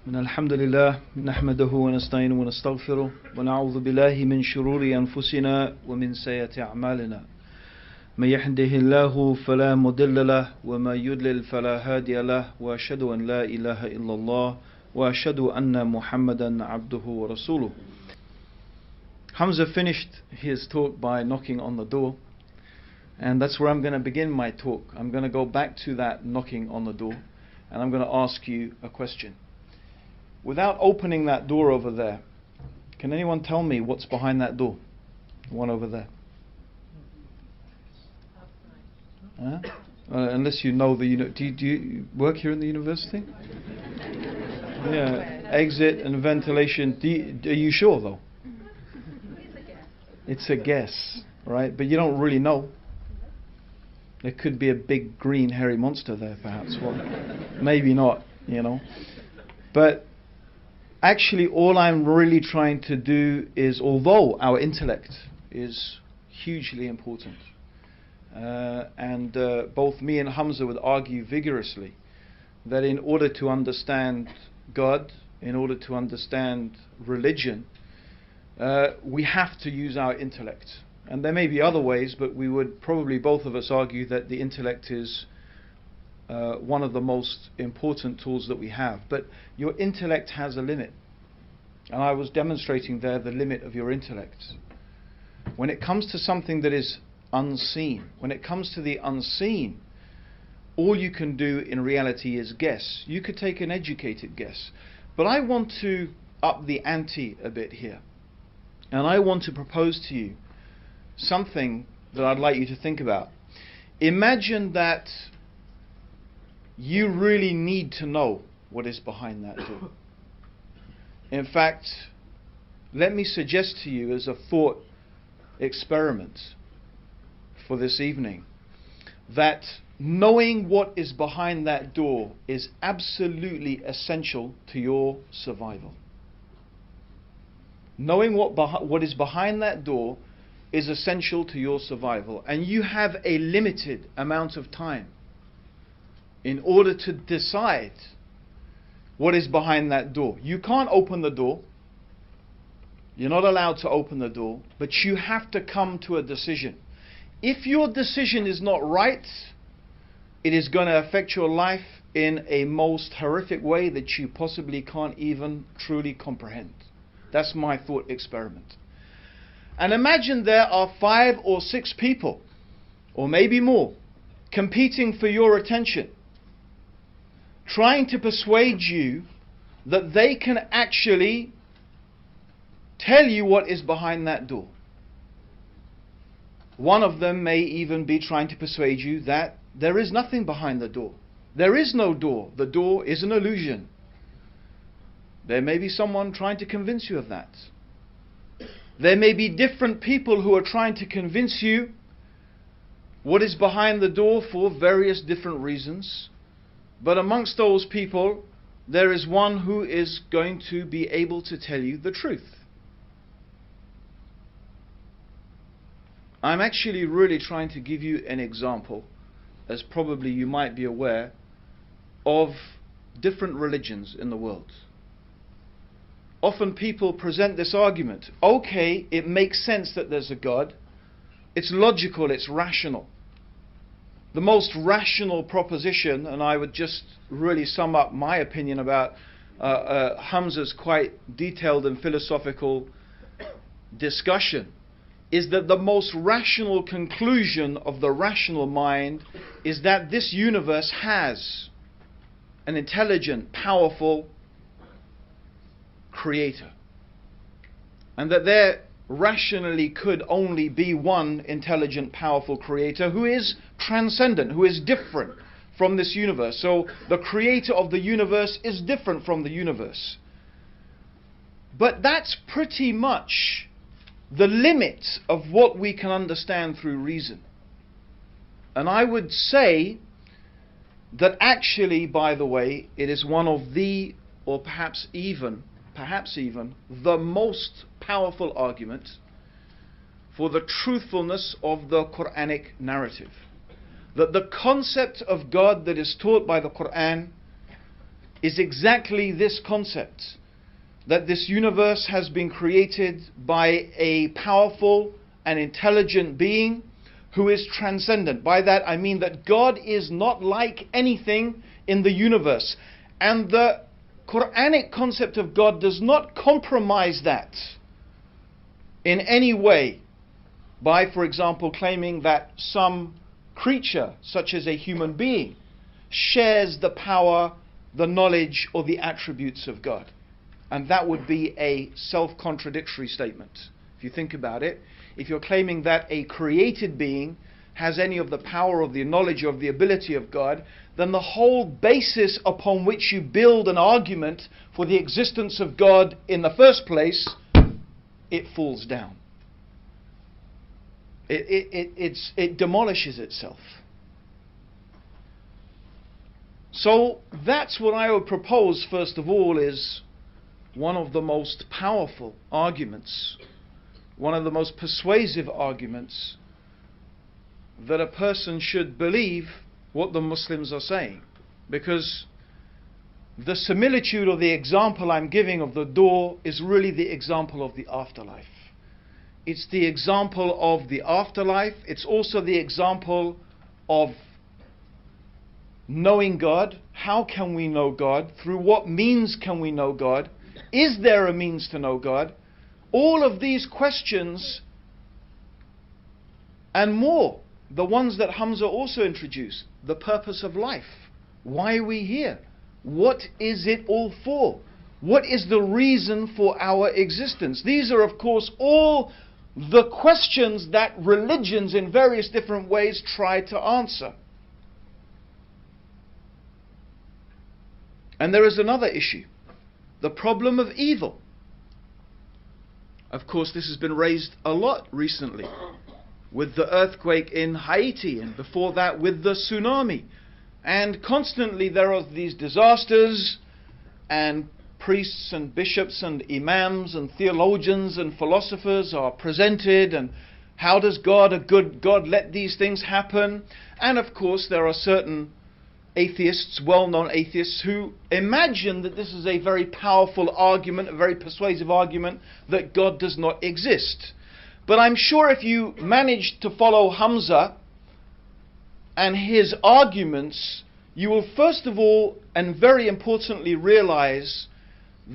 من الحمد لله نحمده ونستعينه ونستغفره ونعوذ بالله من شرور أنفسنا ومن سيئات أعمالنا من يهده الله فلا مضل له وما يضلل فلا هادي له وأشهد أن لا إله إلا الله وأشهد أن محمدا عبده ورسوله. Hamza finished his talk by knocking on the door, and that's where I'm going to begin my talk. I'm going to go back to that knocking on the door, and I'm going to ask you a question. Without opening that door over there, can anyone tell me what's behind that door? The one over there. Huh? Unless you know the do you work here in the university? Yeah, exit and ventilation. Are you sure though? It's a guess, right? But you don't really know. There could be a big green hairy monster there, perhaps. Well, maybe not, you know. But actually, all I'm really trying to do is, although our intellect is hugely important, and both me and Hamza would argue vigorously that in order to understand God, in order to understand religion, we have to use our intellect. And there may be other ways, but we would probably both of us argue that the intellect is one of the most important tools that we have. But your intellect has a limit. And I was demonstrating there the limit of your intellect. When it comes to something that is unseen, when it comes to the unseen, all you can do in reality is guess. You could take an educated guess. But I want to up the ante a bit here. And I want to propose to you something that I'd like you to think about. Imagine that you really need to know what is behind that door. In fact, let me suggest to you as a thought experiment for this evening that knowing what is behind that door is absolutely essential to your survival. Knowing what is behind that door is essential to your survival, and you have a limited amount of time in order to decide what is behind that door. You can't open the door. You're not allowed to open the door, but you have to come to a decision. If your decision is not right, it is going to affect your life in a most horrific way that you possibly can't even truly comprehend. That's my thought experiment. And imagine there are 5 or 6 people, or maybe more, competing for your attention, trying to persuade you that they can actually tell you what is behind that door. One of them may even be trying to persuade you that there is nothing behind the door. There is no door. The door is an illusion. There may be someone trying to convince you of that. There may be different people who are trying to convince you what is behind the door for various different reasons. But amongst those people, there is one who is going to be able to tell you the truth. I'm actually really trying to give you an example, as probably you might be aware, of different religions in the world. Often people present this argument. Okay, it makes sense that there's a God. It's logical, it's rational. The most rational proposition, and I would just really sum up my opinion about Hamza's quite detailed and philosophical discussion, is that the most rational conclusion of the rational mind is that this universe has an intelligent, powerful creator, and that there rationally could only be one intelligent, powerful creator who is transcendent, who is different from this universe. So the creator of the universe is different from the universe. But that's pretty much the limit of what we can understand through reason. And I would say that actually, by the way, it is one of the, or perhaps even the most powerful argument for the truthfulness of the Quranic narrative. That the concept of God that is taught by the Quran is exactly this concept, that this universe has been created by a powerful and intelligent being who is transcendent. By that I mean that God is not like anything in the universe. And the Quranic concept of God does not compromise that in any way by, for example, claiming that some creature, such as a human being, shares the power, the knowledge, or the attributes of God. And that would be a self-contradictory statement. If you think about it, if you're claiming that a created being has any of the power, of the knowledge, of the ability of God, then the whole basis upon which you build an argument for the existence of God in the first place, it falls down. It demolishes itself. So that's what I would propose, first of all, is one of the most powerful arguments, one of the most persuasive arguments, that a person should believe what the Muslims are saying. Because the similitude or the example I'm giving of the door is really the example of the afterlife. It's the example of the afterlife. It's also the example of knowing God. How can we know God? Through what means can we know God? Is there a means to know God? All of these questions and more, the ones that Hamza also introduced. The purpose of life. Why are we here? What is it all for? What is the reason for our existence? These are, of course, all the questions that religions in various different ways try to answer. And there is another issue, the problem of evil. Of course, this has been raised a lot recently with the earthquake in Haiti, and before that with the tsunami. And constantly there are these disasters, and priests and bishops and imams and theologians and philosophers are presented, and how does God, a good God, let these things happen? And of course there are certain atheists, well-known atheists, who imagine that this is a very powerful argument, a very persuasive argument, that God does not exist. But I'm sure if you manage to follow Hamza and his arguments, you will first of all, and very importantly, realize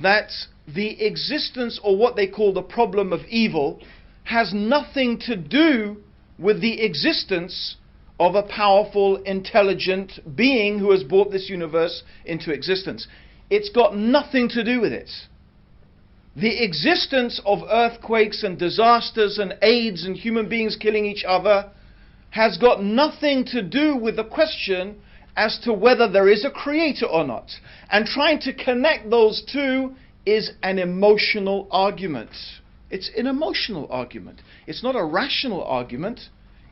that the existence, or what they call the problem of evil, has nothing to do with the existence of a powerful, intelligent being who has brought this universe into existence. It's got nothing to do with it. The existence of earthquakes and disasters and AIDS and human beings killing each other has got nothing to do with the question as to whether there is a creator or not. And trying to connect those two is an emotional argument. It's an emotional argument. It's not a rational argument.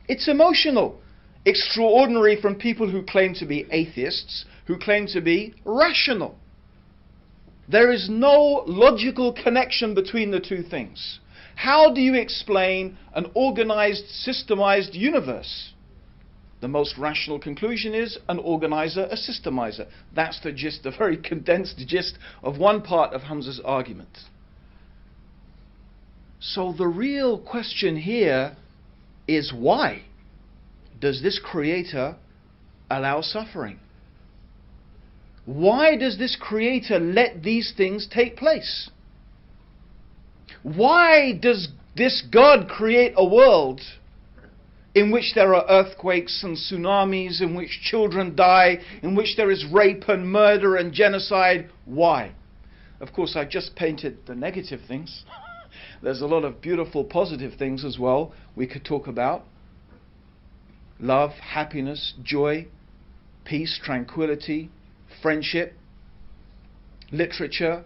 It's emotional. Extraordinary from people who claim to be atheists, who claim to be rational. There is no logical connection between the two things. How do you explain an organized, systemized universe? The most rational conclusion is an organizer, a systemizer. That's the gist, the very condensed gist of one part of Hamza's argument. So the real question here is, why does this creator allow suffering? Why does this creator let these things take place? Why does this God create a world in which there are earthquakes and tsunamis, in which children die, in which there is rape and murder and genocide? Why? Of course, I just painted the negative things. There's a lot of beautiful positive things as well we could talk about. Love, happiness, joy, peace, tranquility, friendship, literature,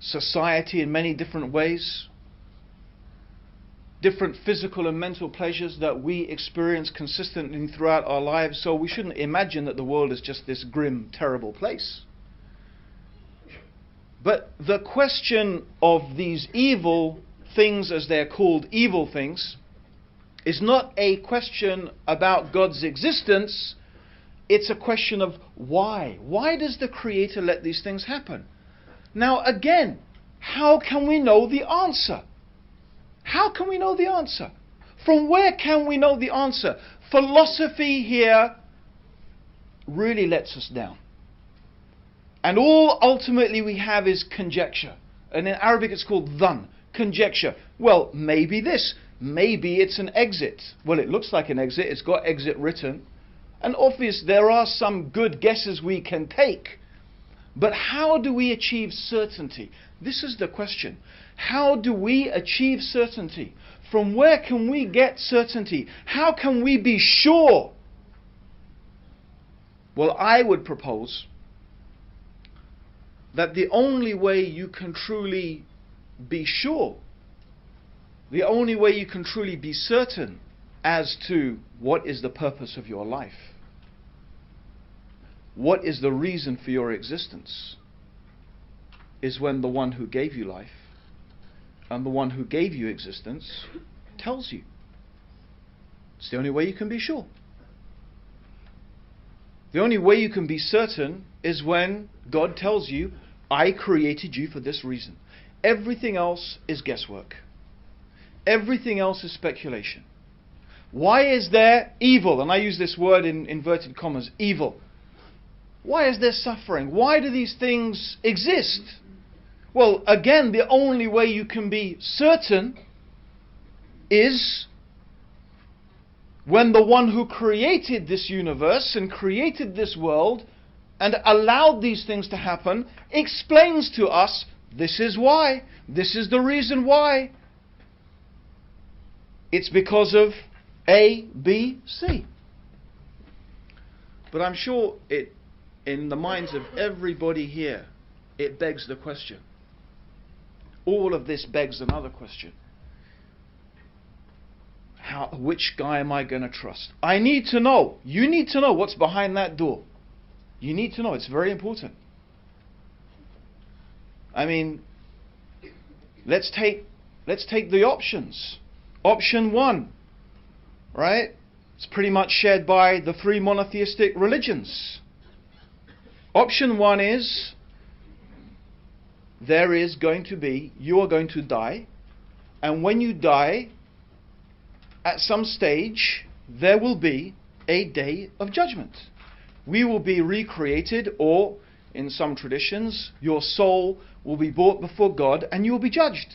society in many different ways, different physical and mental pleasures that we experience consistently throughout our lives. So we shouldn't imagine that the world is just this grim, terrible place. But the question of these evil things, as they're called, evil things, is not a question about God's existence It's a question of why. Why does the Creator let these things happen? Now again, how can we know the answer? How can we know the answer? From where can we know the answer? Philosophy here really lets us down. And all ultimately we have is conjecture. And in Arabic it's called dhann, conjecture. Well, maybe this, maybe it's an exit. Well, it looks like an exit, it's got exit written. And obviously there are some good guesses we can take. But how do we achieve certainty? This is the question. How do we achieve certainty? From where can we get certainty? How can we be sure? Well, I would propose that the only way you can truly be sure, the only way you can truly be certain as to what is the purpose of your life, what is the reason for your existence, is when the one who gave you life and the one who gave you existence tells you. It's the only way you can be sure. The only way you can be certain is when God tells you, I created you for this reason. Everything else is guesswork. Everything else is speculation. Why is there evil? And I use this word in inverted commas, evil. Why is there suffering? Why do these things exist? Well, again, the only way you can be certain is when the one who created this universe and created this world and allowed these things to happen explains to us, this is why, this is the reason why. It's because of A, B, C. But I'm sure in the minds of everybody here, it begs the question. All of this begs another question. Which guy am I going to trust? I need to know. You need to know what's behind that door. You need to know. It's very important. I mean, let's take the options. Option 1, right? It's pretty much shared by the 3 monotheistic religions. Option 1 is you are going to die, and when you die, at some stage, there will be a day of judgment. We will be recreated, or in some traditions, your soul will be brought before God and you will be judged.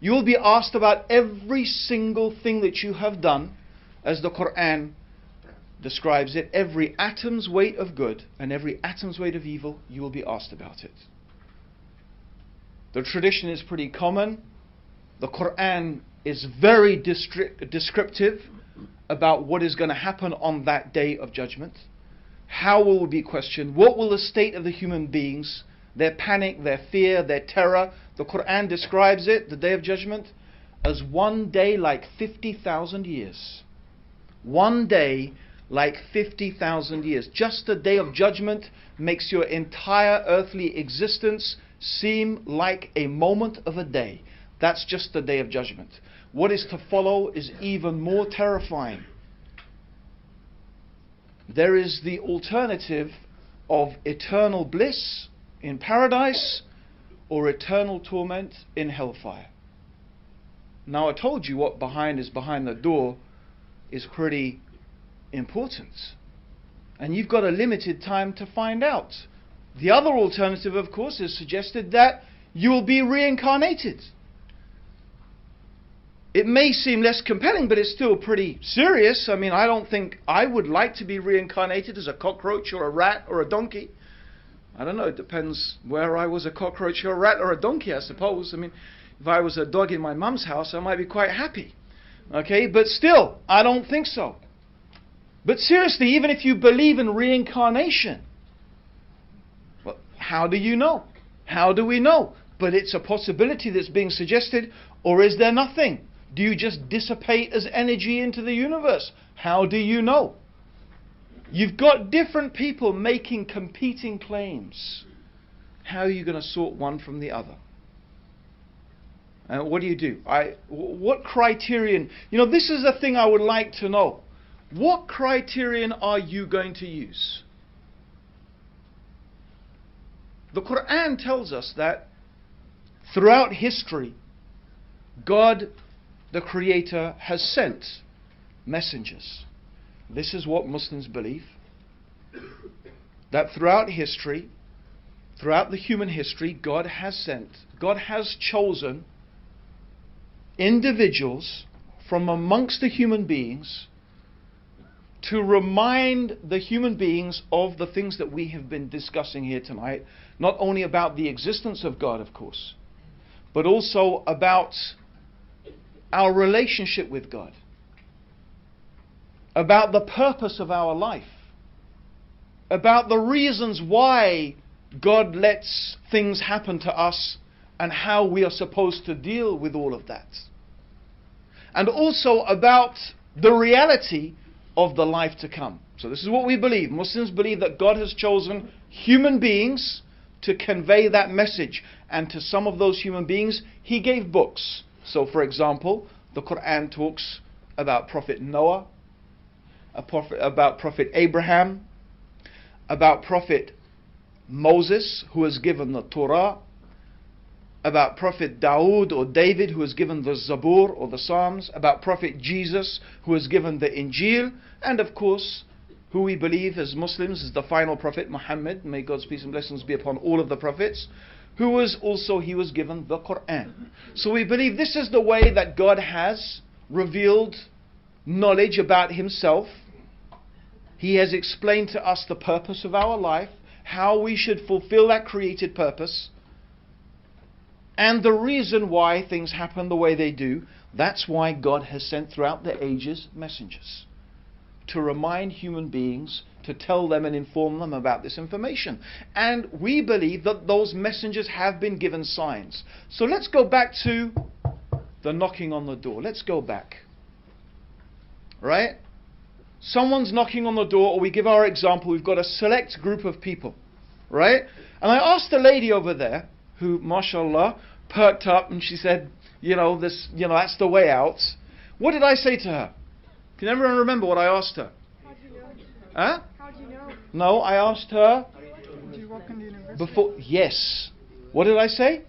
You will be asked about every single thing that you have done, as the Quran describes it. Every atom's weight of good and every atom's weight of evil, you will be asked about it. The tradition is pretty common. The Quran is very descriptive about what is going to happen on that day of judgment. How will we be questioned? What will the state of the human beings, their panic, their fear, their terror? The Quran describes it, the day of judgment, as one day like 50,000 years. One day like 50,000 years. Just the day of judgment makes your entire earthly existence seem like a moment of a day. That's just the day of judgment. What is to follow is even more terrifying. There is the alternative of eternal bliss in paradise or eternal torment in hellfire. Now, I told you what is behind the door is pretty important. And you've got a limited time to find out. The other alternative, of course, is suggested that you will be reincarnated. It may seem less compelling, but it's still pretty serious. I mean, I don't think I would like to be reincarnated as a cockroach or a rat or a donkey. I don't know, it depends where I was, a cockroach or a rat or a donkey, I suppose. I mean, if I was a dog in my mum's house, I might be quite happy. Okay, but still, I don't think so. But seriously, even if you believe in reincarnation, well, how do you know? How do we know? But it's a possibility that's being suggested, or is there nothing? Do you just dissipate as energy into the universe? How do you know? You've got different people making competing claims. How are you going to sort one from the other? What do you do? What criterion? You know, this is the thing I would like to know. what criterion are you going to use? The Quran tells us that throughout history, God, the Creator, has sent messengers. This is what Muslims believe. That throughout history, throughout the human history, God has chosen individuals from amongst the human beings to remind the human beings of the things that we have been discussing here tonight, not only about the existence of God, of course, but also about our relationship with God, about the purpose of our life, about the reasons why God lets things happen to us and how we are supposed to deal with all of that. And also about the reality of the life to come. So this is what we believe. Muslims believe that God has chosen human beings to convey that message. And to some of those human beings, He gave books. So for example, the Quran talks about Prophet Noah, about Prophet Abraham, about Prophet Moses, who was given the Torah, about Prophet Dawood or David, who was given the Zabur or the Psalms, about Prophet Jesus, who was given the Injil, and of course, who we believe as Muslims is the final Prophet Muhammad, may God's peace and blessings be upon all of the prophets, he was given the Quran. So we believe this is the way that God has revealed knowledge about Himself. He has explained to us the purpose of our life, how we should fulfill that created purpose, and the reason why things happen the way they do. That's why God has sent throughout the ages messengers, to remind human beings, to tell them and inform them about this information. And we believe that those messengers have been given signs. So let's go back to the knocking on the door. Let's go back. Right? Someone's knocking on the door, or we give our example, we've got a select group of people. Right? And I asked the lady over there, who, mashallah, perked up and she said, that's the way out. What did I say to her? Can everyone remember what I asked her? How do you know? Huh? How do you know? No, I asked her Do you work in the university? before. Yes. What did I say?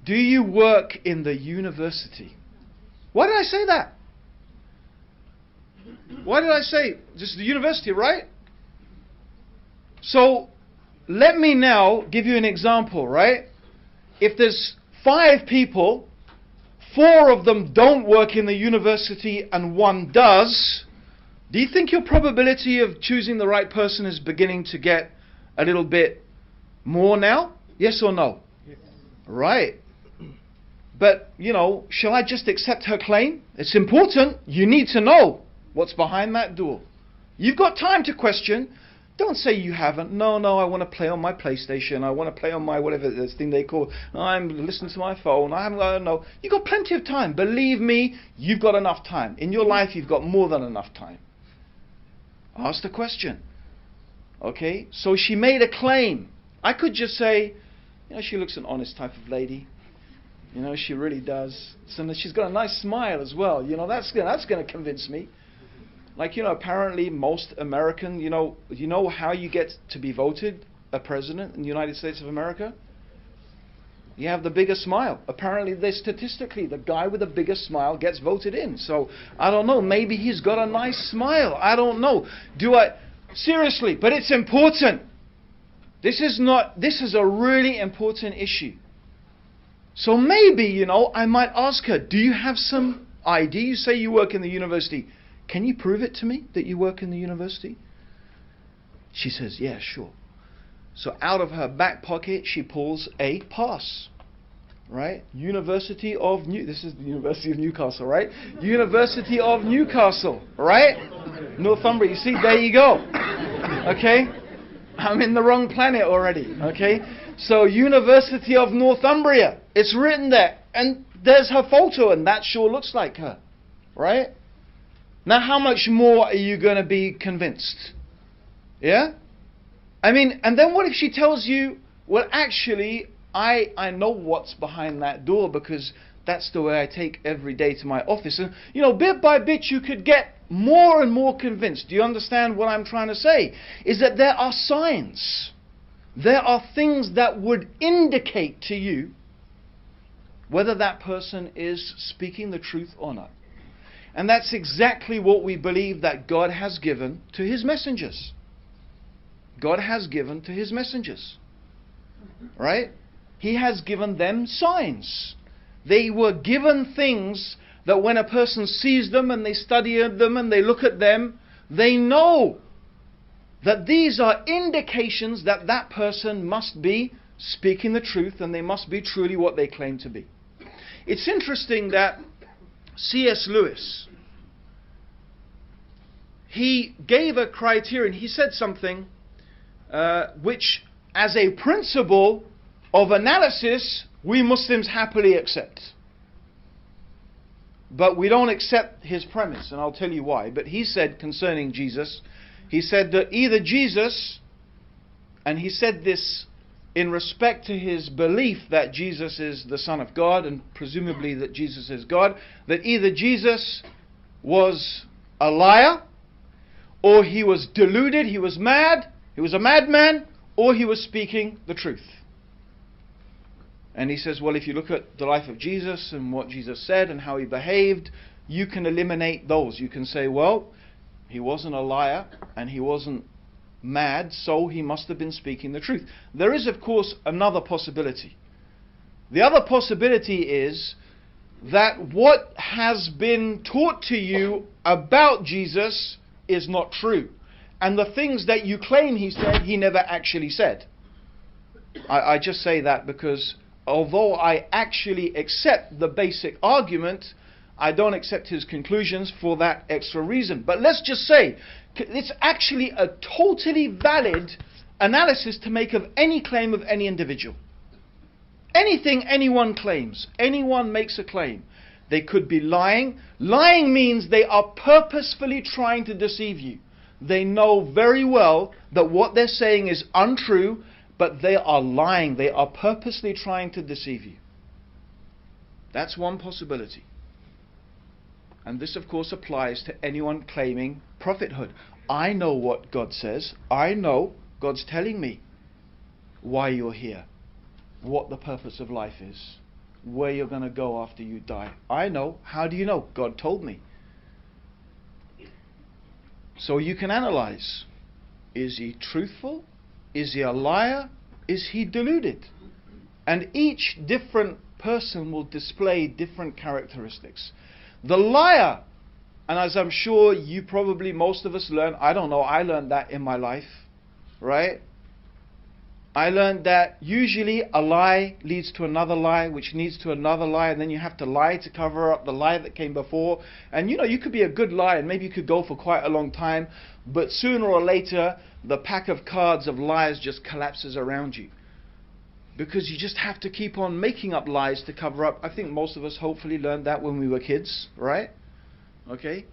Do you work in the university? Why did I say that? Why did I say just the university, right? So let me now give you an example, right? If there's 5 people, 4 of them don't work in the university and 1 does, do you think your probability of choosing the right person is beginning to get a little bit more now? Yes or no? Yes. Right. But, shall I just accept her claim? It's important. You need to know what's behind that door. You've got time to question. Don't say you haven't. No, I want to play on my PlayStation. I want to play on my whatever this thing they call. I'm listening to my phone. I haven't got no. You've got plenty of time. Believe me, you've got enough time. In your life, you've got more than enough time. Ask the question. Okay? So she made a claim. I could just say, she looks an honest type of lady. She really does. So she's got a nice smile as well. That's going to convince me. Like, apparently most American, you know how you get to be voted a president in the United States of America? You have the biggest smile. Apparently, statistically, the guy with the biggest smile gets voted in. So, I don't know, maybe he's got a nice smile. I don't know. Seriously, but it's important. This is a really important issue. So maybe, I might ask her, do you have some ID? You say you work in the university. Can you prove it to me that you work in the university? She says, yeah, sure. So out of her back pocket, she pulls a pass. Right? This is the University of Newcastle, right? University of Newcastle, right? Northumbria. You see, there you go. Okay? I'm in the wrong planet already. Okay? So, University of Northumbria. It's written there. And there's her photo, and that sure looks like her. Right? Now, how much more are you going to be convinced? Yeah? And then what if she tells you, well, actually, I know what's behind that door because That's the way I take every day to my office. And, bit by bit you could get more and more convinced. Do you understand what I'm trying to say? Is that there are signs. There are things that would indicate to you whether that person is speaking the truth or not. And that's exactly what we believe that God has given to His messengers. God has given to His messengers. Right? He has given them signs. They were given things that when a person sees them and they study them and they look at them, they know that these are indications that that person must be speaking the truth and they must be truly what they claim to be. It's interesting that C.S. Lewis, he gave a criterion. He said something which, as a principle of analysis, we Muslims happily accept. But we don't accept his premise, and I'll tell you why. But he said concerning Jesus, he said that either Jesus, and he said this in respect to his belief that Jesus is the Son of God, and presumably that Jesus is God, that either Jesus was a liar, or he was deluded, he was mad, he was a madman, or he was speaking the truth. And he says, well, if you look at the life of Jesus and what Jesus said and how he behaved, you can eliminate those. You can say, well, he wasn't a liar and he wasn't mad, so he must have been speaking the truth. There is, of course, another possibility. The other possibility is that what has been taught to you about Jesus is not true. And the things that you claim he said, he never actually said. I just say that because although I actually accept the basic argument, I don't accept his conclusions for that extra reason. But let's just say, it's actually a totally valid analysis to make of any claim of any individual. Anything anyone claims, anyone makes a claim, they could be lying. Lying means they are purposefully trying to deceive you. They know very well that what they're saying is untrue, but they are lying. They are purposely trying to deceive you. That's one possibility. And this, of course, applies to anyone claiming prophethood. I know what God says. I know God's telling me why you're here, what the purpose of life is, where you're going to go after you die. I know. How do you know? God told me. So you can analyze. Is he truthful? Is he a liar? Is he deluded? And each different person will display different characteristics. The liar, and as I'm sure you probably, most of us learn, I don't know, I learned that in my life, right? I learned that usually a lie leads to another lie, which leads to another lie, and then you have to lie to cover up the lie that came before. And you could be a good liar, and maybe you could go for quite a long time, but sooner or later, the pack of cards of lies just collapses around you. Because you just have to keep on making up lies to cover up. I think most of us hopefully learned that when we were kids, right? Okay?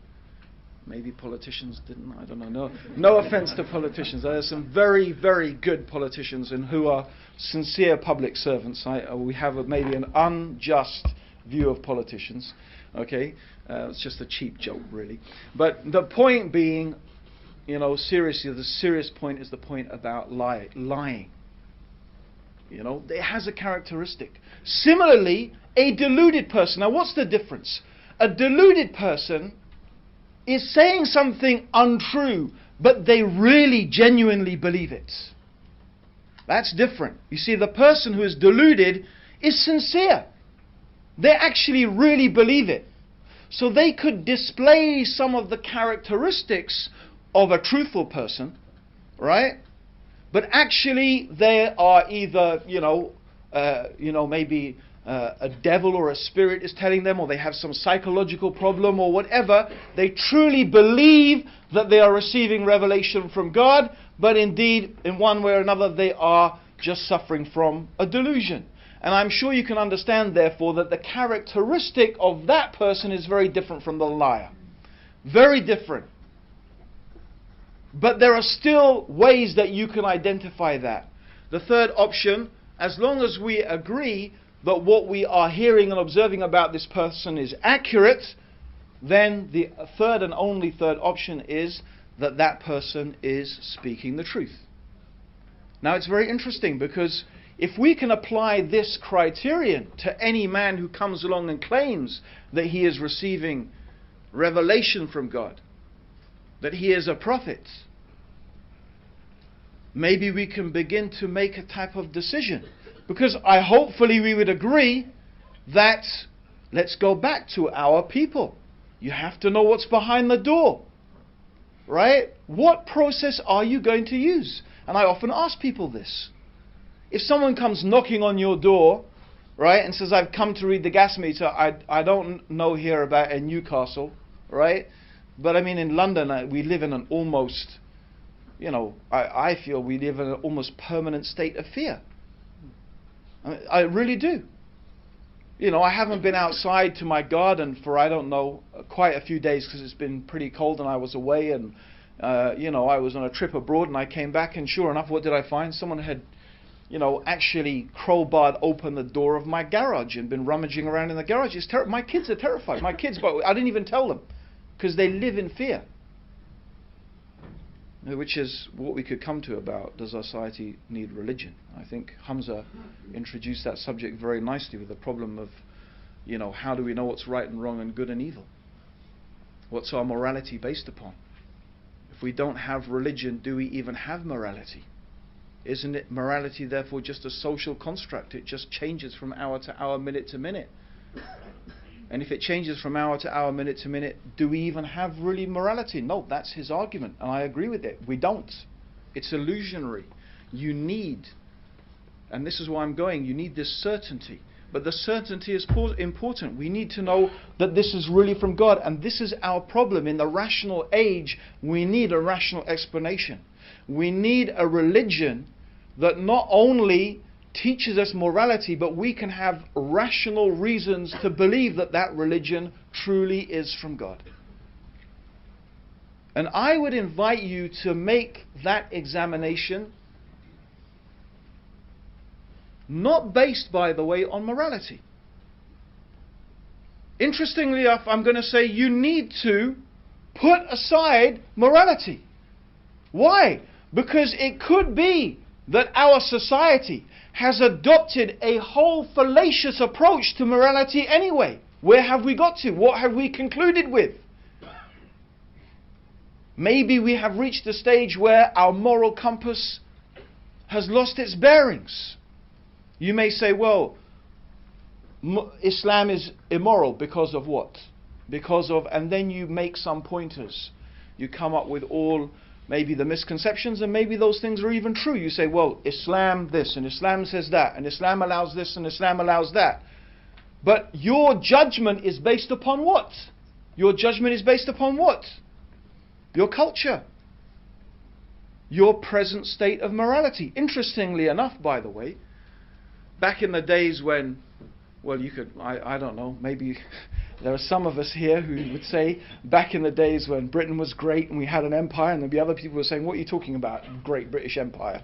Maybe politicians didn't, I don't know. No offense to politicians. There are some very, very good politicians and who are sincere public servants. We have maybe an unjust view of politicians. Okay? It's just a cheap joke, really. But the point being, seriously, the serious point is the point about lying. It has a characteristic. Similarly, a deluded person. Now, what's the difference? A deluded person is saying something untrue, but they really genuinely believe it. That's different. You see, the person who is deluded is sincere. They actually really believe it. So they could display some of the characteristics of a truthful person, right? But actually they are either, maybe a devil or a spirit is telling them, or they have some psychological problem or whatever. They truly believe that they are receiving revelation from God, but indeed, in one way or another, they are just suffering from a delusion. And I'm sure you can understand, therefore, that the characteristic of that person is very different from the liar. Very different. But there are still ways that you can identify that. The third option, as long as we agree that what we are hearing and observing about this person is accurate, then the third and only third option is that that person is speaking the truth. Now it's very interesting, because if we can apply this criterion to any man who comes along and claims that he is receiving revelation from God, that he is a prophet, maybe we can begin to make a type of decision. Because hopefully we would agree that, let's go back to our people. You have to know what's behind the door, right? What process are you going to use? And I often ask people this. If someone comes knocking on your door, right, and says, I've come to read the gas meter, I don't know here about in Newcastle, right? But I mean, in London, we live in an almost, I feel we live in an almost permanent state of fear. I really do. I haven't been outside to my garden for, I don't know, quite a few days, because it's been pretty cold and I was away, and I was on a trip abroad, and I came back, and sure enough, what did I find? Someone had actually crowbarred open the door of my garage and been rummaging around in the garage. It's my kids are terrified. My kids, but I didn't even tell them, because they live in fear. Which is what we could come to about, does our society need religion? I think Hamza introduced that subject very nicely with the problem of, how do we know what's right and wrong and good and evil? What's our morality based upon? If we don't have religion, do we even have morality? Isn't it morality therefore just a social construct? It just changes from hour to hour, minute to minute. And if it changes from hour to hour, minute to minute, do we even have really morality? No, that's his argument, and I agree with it. We don't. It's illusionary. You need, and this is why I'm going, you need this certainty. But the certainty is important. We need to know that this is really from God, and this is our problem. In the rational age, we need a rational explanation. We need a religion that not only teaches us morality, but we can have rational reasons to believe that that religion truly is from God. And I would invite you to make that examination, not based, by the way, on morality. Interestingly enough, I'm going to say you need to put aside morality. Why? Because it could be that our society has adopted a whole fallacious approach to morality anyway. Where have we got to? What have we concluded with? Maybe we have reached a stage where our moral compass has lost its bearings. You may say, well, Islam is immoral because of what? Because of, and then you make some pointers. You come up with all maybe the misconceptions, and maybe those things are even true. You say, well, Islam this, and Islam says that, and Islam allows this, and Islam allows that. But your judgment is based upon what? Your judgment is based upon what? Your culture. Your present state of morality. Interestingly enough, by the way, back in the days when, well, you could, I don't know, maybe there are some of us here who would say back in the days when Britain was great and we had an empire, and there'd be other people who were saying, what are you talking about, great British Empire?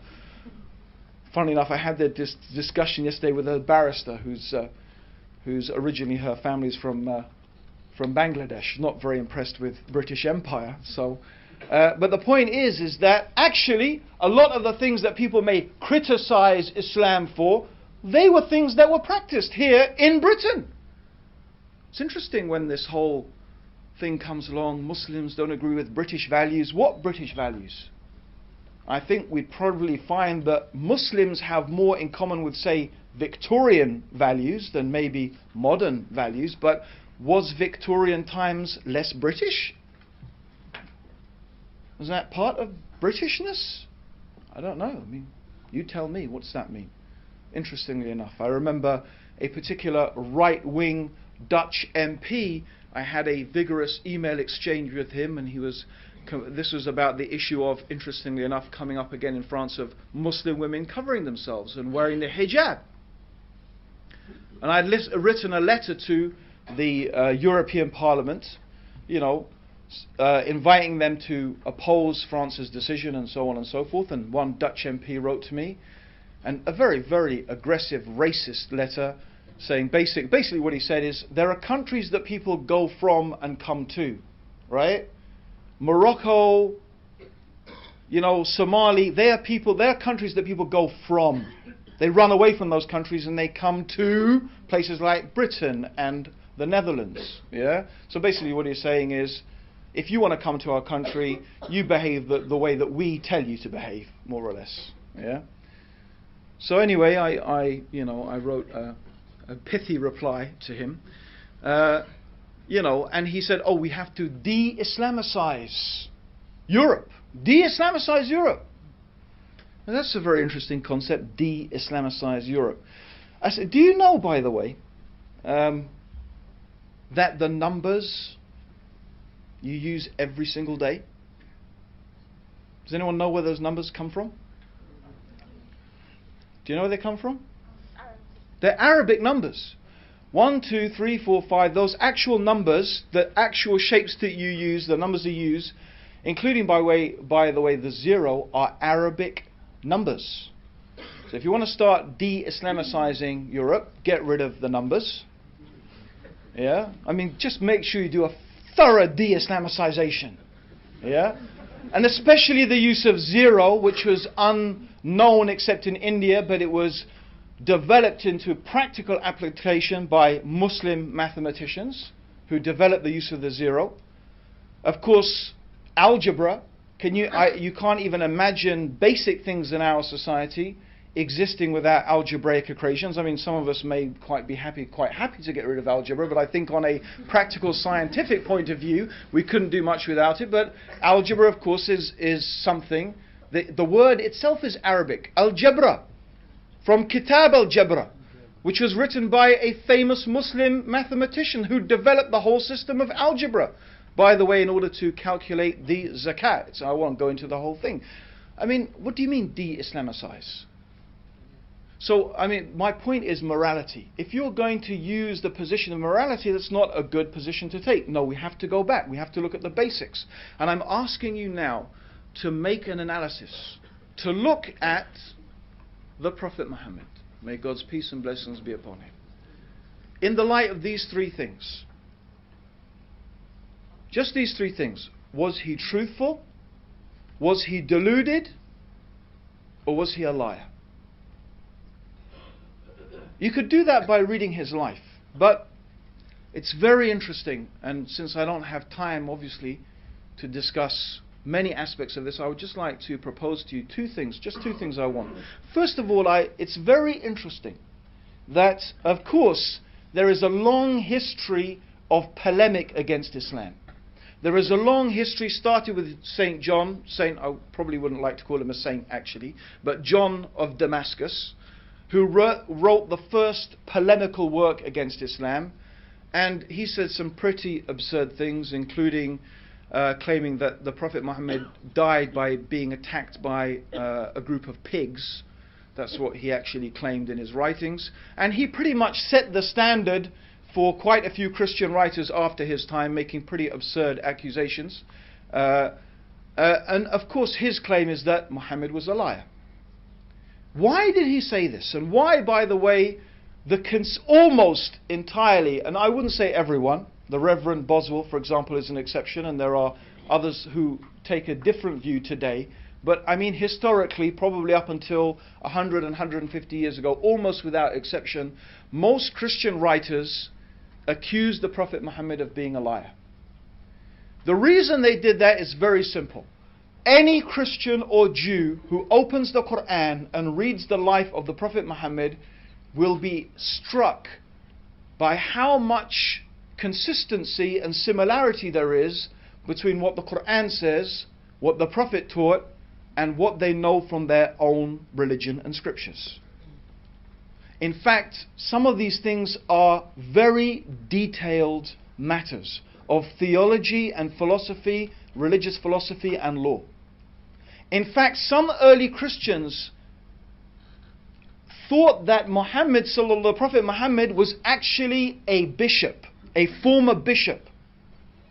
Funnily enough, I had this discussion yesterday with a barrister who's originally, her family's from Bangladesh, not very impressed with British Empire. So, but the point is that actually a lot of the things that people may criticize Islam for, they were things that were practiced here in Britain. It's interesting when this whole thing comes along, Muslims don't agree with British values. What British values? I think we'd probably find that Muslims have more in common with, say, Victorian values than maybe modern values. But was Victorian times less British? Was that part of Britishness? I don't know. I mean, you tell me. What's that mean? Interestingly enough, I remember a particular right-wing Dutch MP. I had a vigorous email exchange with him, and this was about the issue of, interestingly enough, coming up again in France, of Muslim women covering themselves and wearing the hijab. And I'd written a letter to the European Parliament, inviting them to oppose France's decision and so on and so forth. And one Dutch MP wrote to me, and a very, very aggressive, racist letter, saying basically what he said is there are countries that people go from and come to, right? Morocco, you know, Somali, they are countries that people go from. They run away from those countries and they come to places like Britain and the Netherlands. Yeah. So basically, what he's saying is, if you want to come to our country, you behave the way that we tell you to behave, more or less. Yeah. So anyway, I wrote a pithy reply to him. And he said, oh, we have to de-Islamicize Europe. De-Islamicize Europe. And that's a very interesting concept, de-Islamicize Europe. I said, do you know, by the way, that the numbers you use every single day, does anyone know where those numbers come from? Do you know where they come from? They're Arabic numbers. 1, 2, 3, 4, 5, those actual numbers, the actual shapes that you use, the numbers you use, including, by the way, the 0, are Arabic numbers. So if you want to start de-Islamicizing Europe, get rid of the numbers. Yeah? I mean, just make sure you do a thorough de-Islamicization. Yeah? And especially the use of 0, which was unknown except in India, but it was developed into practical application by Muslim mathematicians who developed the use of the 0. Of course, algebra, you can't even imagine basic things in our society existing without algebraic equations. I mean, some of us may quite happy to get rid of algebra, but I think on a practical scientific point of view, we couldn't do much without it. But algebra, of course, is something. The word itself is Arabic, al-jabra, from Kitab al-Jabra, which was written by a famous Muslim mathematician who developed the whole system of algebra, by the way, in order to calculate the zakat. So I won't go into the whole thing. I mean, what do you mean de-Islamicize? So, I mean, my point is morality. If you're going to use the position of morality, that's not a good position to take. No, we have to go back. We have to look at the basics. And I'm asking you now to make an analysis, to look at the Prophet Muhammad. May God's peace and blessings be upon him. In the light of these three things, just these three things, was he truthful? Was he deluded? Or was he a liar? You could do that by reading his life, but it's very interesting, and since I don't have time, obviously, to discuss many aspects of this, I would just like to propose to you two things, just two things I want. First of all, it's very interesting that, of course, there is a long history of polemic against Islam. There is a long history, started with St. John, I probably wouldn't like to call him a saint actually, but John of Damascus, who wrote the first polemical work against Islam, and he said some pretty absurd things, including claiming that the Prophet Muhammad died by being attacked by a group of pigs. That's what he actually claimed in his writings. And he pretty much set the standard for quite a few Christian writers after his time, making pretty absurd accusations. And of course his claim is that Muhammad was a liar. Why did he say this? And why, by the way, almost entirely, and I wouldn't say everyone, the Reverend Boswell, for example, is an exception, and there are others who take a different view today, but I mean historically, probably up until 100 and 150 years ago, almost without exception, most Christian writers accused the Prophet Muhammad of being a liar. The reason they did that is very simple. Any Christian or Jew who opens the Quran and reads the life of the Prophet Muhammad will be struck by how much consistency and similarity there is between what the Quran says, what the Prophet taught, and what they know from their own religion and scriptures. In fact, some of these things are very detailed matters of theology and philosophy, religious philosophy and law. In fact, some early Christians thought that the Prophet Muhammad was actually a bishop, a former bishop.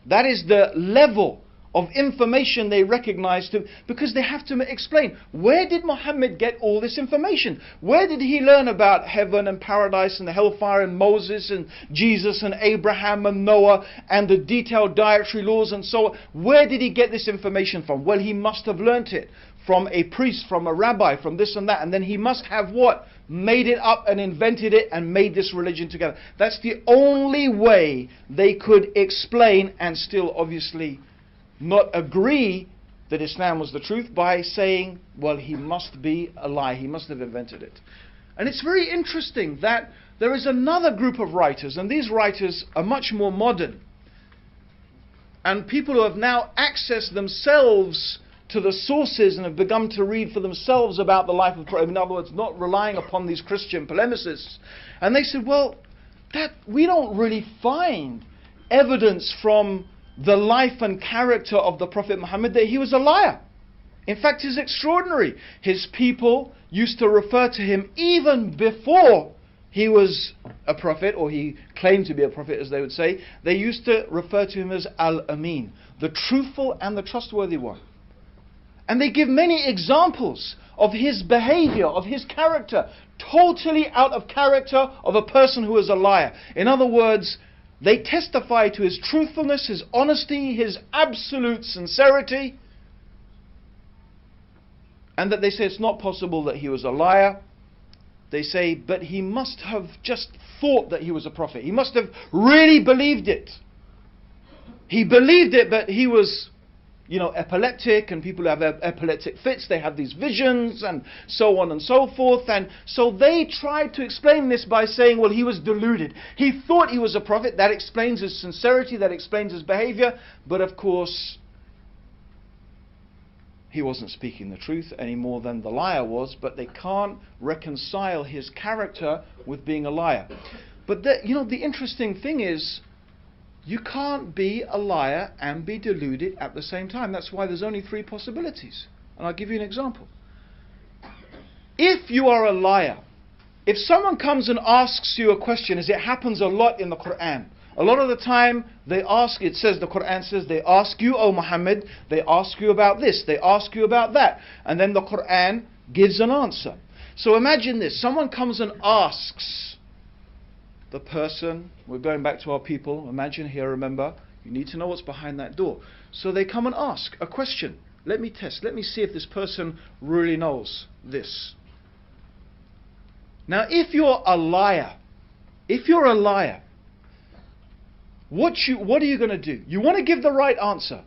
That is the level of information they recognize, because they have to explain, where did Muhammad get all this information? Where did he learn about heaven and paradise and the hellfire and Moses and Jesus and Abraham and Noah and the detailed dietary laws and so on? Where did he get this information from? Well, he must have learnt it from a priest, from a rabbi, from this and that, and then he must have what? Made it up and invented it and made this religion together. That's the only way they could explain and still obviously not agree that Islam was the truth, by saying, well, he must be a lie, he must have invented it. And it's very interesting that there is another group of writers, and these writers are much more modern, and people who have now accessed themselves to the sources and have begun to read for themselves about the life of the Prophet. In other words, not relying upon these Christian polemicists. And they said, well, that we don't really find evidence from the life and character of the Prophet Muhammad that he was a liar. In fact, it's extraordinary. His people used to refer to him even before he was a prophet, or he claimed to be a prophet, as they would say. They used to refer to him as Al-Amin, the truthful and the trustworthy one. And they give many examples of his behavior, of his character, totally out of character of a person who is a liar. In other words, they testify to his truthfulness, his honesty, his absolute sincerity, and that they say it's not possible that he was a liar. They say, but he must have just thought that he was a prophet. He must have really believed it. He believed it, but he was, epileptic, and people who have epileptic fits, they have these visions and so on and so forth. And so they tried to explain this by saying, well, he was deluded. He thought he was a prophet. That explains his sincerity, that explains his behavior. But of course, he wasn't speaking the truth any more than the liar was. But they can't reconcile his character with being a liar. But the interesting thing is, you can't be a liar and be deluded at the same time. That's why there's only 3 possibilities. And I'll give you an example. If you are a liar, if someone comes and asks you a question, as it happens a lot in the Quran, a lot of the time the Quran says, they ask you, O Muhammad, they ask you about this, they ask you about that. And then the Quran gives an answer. So imagine this, someone comes and asks the person, we're going back to our people, imagine here, remember, you need to know what's behind that door. So they come and ask a question. Let me test, let me see if this person really knows this. Now if you're a liar, what are you going to do? You want to give the right answer.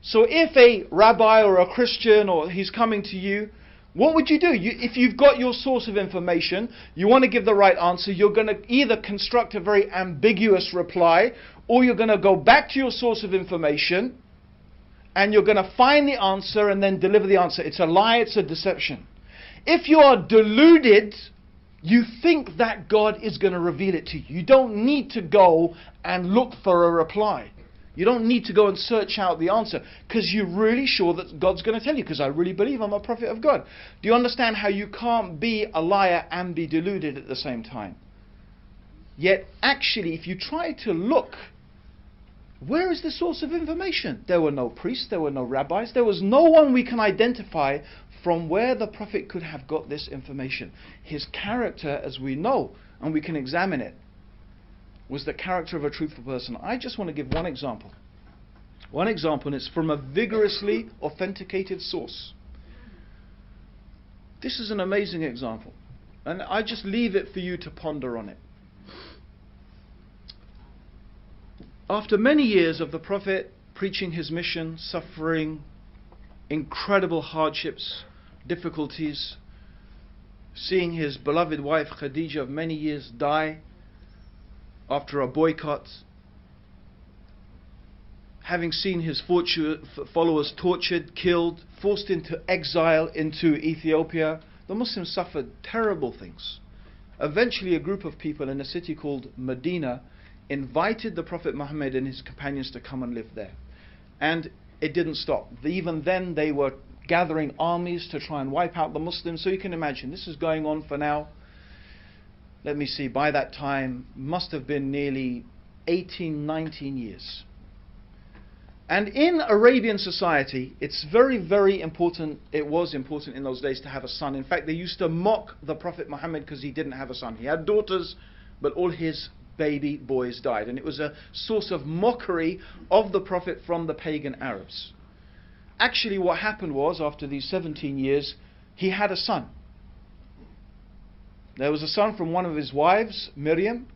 So if a rabbi or a Christian, or he's coming to you, what would you do? If you've got your source of information, you want to give the right answer, you're going to either construct a very ambiguous reply, or you're going to go back to your source of information and you're going to find the answer and then deliver the answer. It's a lie, it's a deception. If you are deluded, you think that God is going to reveal it to you. You don't need to go and look for a reply. You don't need to go and search out the answer, because you're really sure that God's going to tell you, because I really believe I'm a prophet of God. Do you understand how you can't be a liar and be deluded at the same time? Yet actually, if you try to look, where is the source of information? There were no priests, there were no rabbis, there was no one we can identify from where the prophet could have got this information. His character, as we know, and we can examine it, was the character of a truthful person. I just want to give one example. One example, and it's from a vigorously authenticated source. This is an amazing example, and I just leave it for you to ponder on it. After many years of the Prophet preaching his mission, suffering incredible hardships, difficulties, seeing his beloved wife Khadija of many years die after a boycott, having seen his followers tortured, killed, forced into exile into Ethiopia, the Muslims suffered terrible things. Eventually a group of people in a city called Medina invited the Prophet Muhammad and his companions to come and live there. And it didn't stop. Even then they were gathering armies to try and wipe out the Muslims. So you can imagine, this is going on for now, let me see, by that time must have been nearly 18, 19 years. And in Arabian society, it's very, very important, it was important in those days to have a son. In fact, they used to mock the Prophet Muhammad because he didn't have a son. He had daughters, but all his baby boys died. And it was a source of mockery of the Prophet from the pagan Arabs. Actually, what happened was, after these 17 years, he had a son. There was a son from one of his wives, Miriam.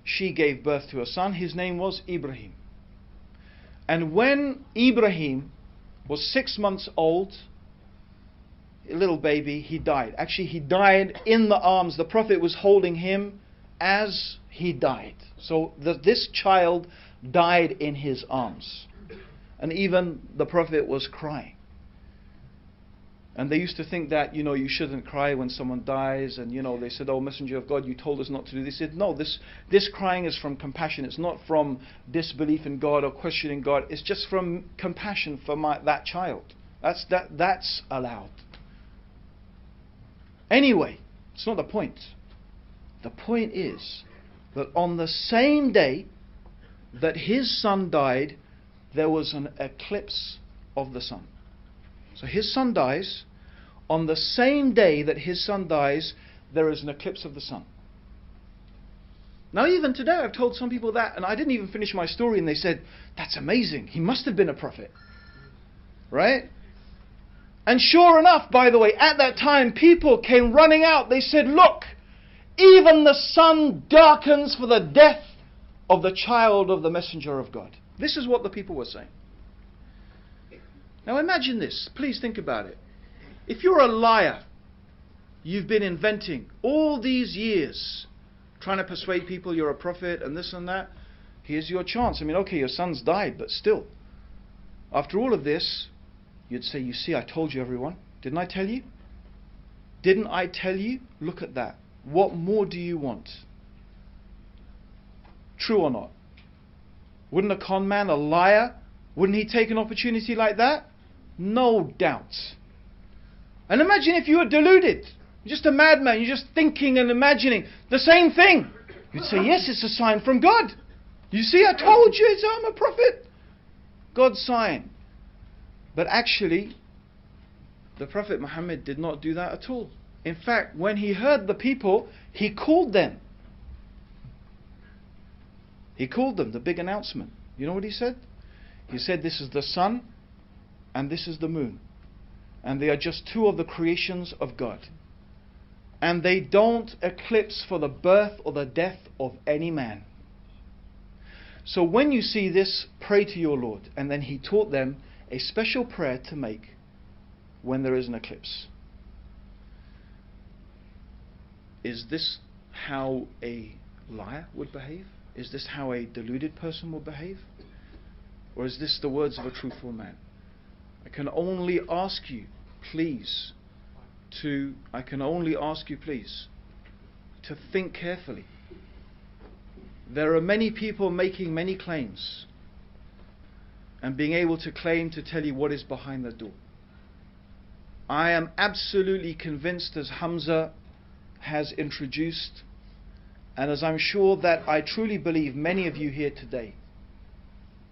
She gave birth to a son. His name was Ibrahim. And when Ibrahim was 6 months old, a little baby, he died. Actually, he died in the arms. The Prophet was holding him as he died. So this child died in his arms. And even the Prophet was crying. And they used to think that, you shouldn't cry when someone dies. And, they said, oh, Messenger of God, you told us not to do this. He said, no, this crying is from compassion. It's not from disbelief in God or questioning God. It's just from compassion for that child. That's allowed. Anyway, it's not the point. The point is that on the same day that his son died, there was an eclipse of the sun. So his son dies. On the same day that his son dies, there is an eclipse of the sun. Now even today I've told some people that, and I didn't even finish my story, and they said, that's amazing, he must have been a prophet. Right? And sure enough, by the way, at that time people came running out. They said, look, even the sun darkens for the death of the child of the Messenger of God. This is what the people were saying. Now imagine this, please think about it. If you're a liar, you've been inventing all these years, trying to persuade people you're a prophet and this and that, here's your chance. I mean, okay, your son's died, but still, after all of this, you'd say, you see, I told you, everyone. Didn't I tell you? Didn't I tell you? Look at that. What more do you want? True or not? Wouldn't a con man, a liar, wouldn't he take an opportunity like that? No doubt. And imagine if you were deluded. You're just a madman. You're just thinking and imagining the same thing. You'd say, yes, it's a sign from God. You see, I told you, I'm a prophet. God's sign. But actually, the Prophet Muhammad did not do that at all. In fact, when he heard the people, he called them. He called them, the big announcement. You know what he said? He said, this is the sun and this is the moon. And they are just two of the creations of God. And they don't eclipse for the birth or the death of any man. So when you see this, pray to your Lord. And then he taught them a special prayer to make when there is an eclipse. Is this how a liar would behave? Is this how a deluded person will behave? Or is this the words of a truthful man? I can only ask you, please, to think carefully. There are many people making many claims and being able to claim to tell you what is behind the door. I am absolutely convinced, as Hamza has introduced, and as I'm sure that I truly believe many of you here today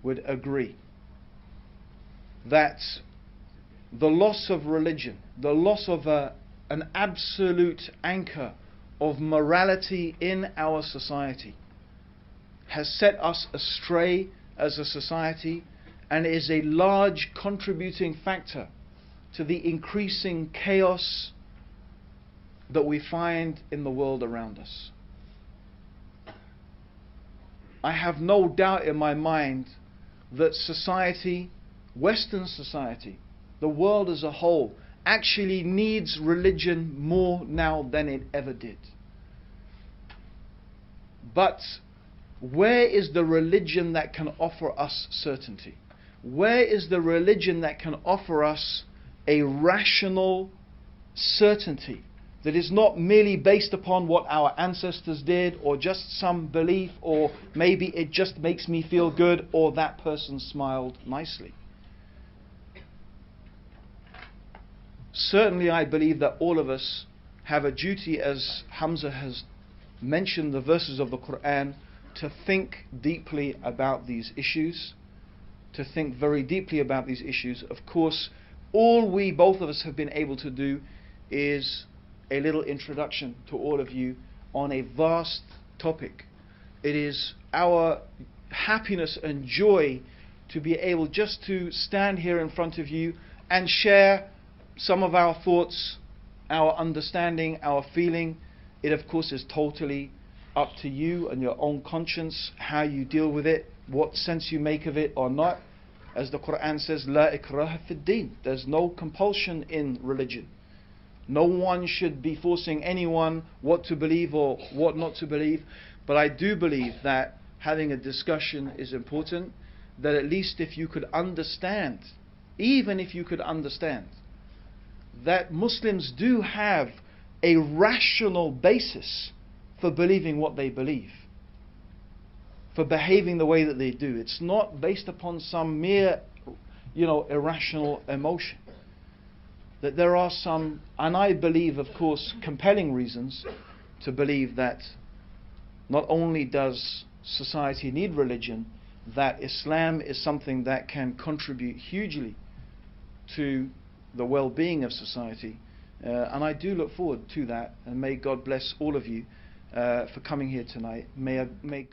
would agree, that the loss of religion, the loss of an absolute anchor of morality in our society has set us astray as a society, and is a large contributing factor to the increasing chaos that we find in the world around us. I have no doubt in my mind that society, Western society, the world as a whole, actually needs religion more now than it ever did. But where is the religion that can offer us certainty? Where is the religion that can offer us a rational certainty that is not merely based upon what our ancestors did, or just some belief, or maybe it just makes me feel good, or that person smiled nicely? Certainly I believe that all of us have a duty, as Hamza has mentioned the verses of the Quran, to think deeply about these issues to think very deeply about these issues. Of course, all we, both of us, have been able to do is a little introduction to all of you on a vast topic. It is our happiness and joy to be able just to stand here in front of you and share some of our thoughts, our understanding, our feeling. It of course is totally up to you and your own conscience, how you deal with it, what sense you make of it or not. As the Quran says, La ikraha fid din. There's no compulsion in religion. No one should be forcing anyone what to believe or what not to believe. But I do believe that having a discussion is important, that at least if you could understand, even if you could understand, that Muslims do have a rational basis for believing what they believe, for behaving the way that they do. It's not based upon some mere, irrational emotion. That there are some, and I believe, of course, compelling reasons to believe that not only does society need religion, that Islam is something that can contribute hugely to the well-being of society. And I do look forward to that, and may God bless all of you for coming here tonight. May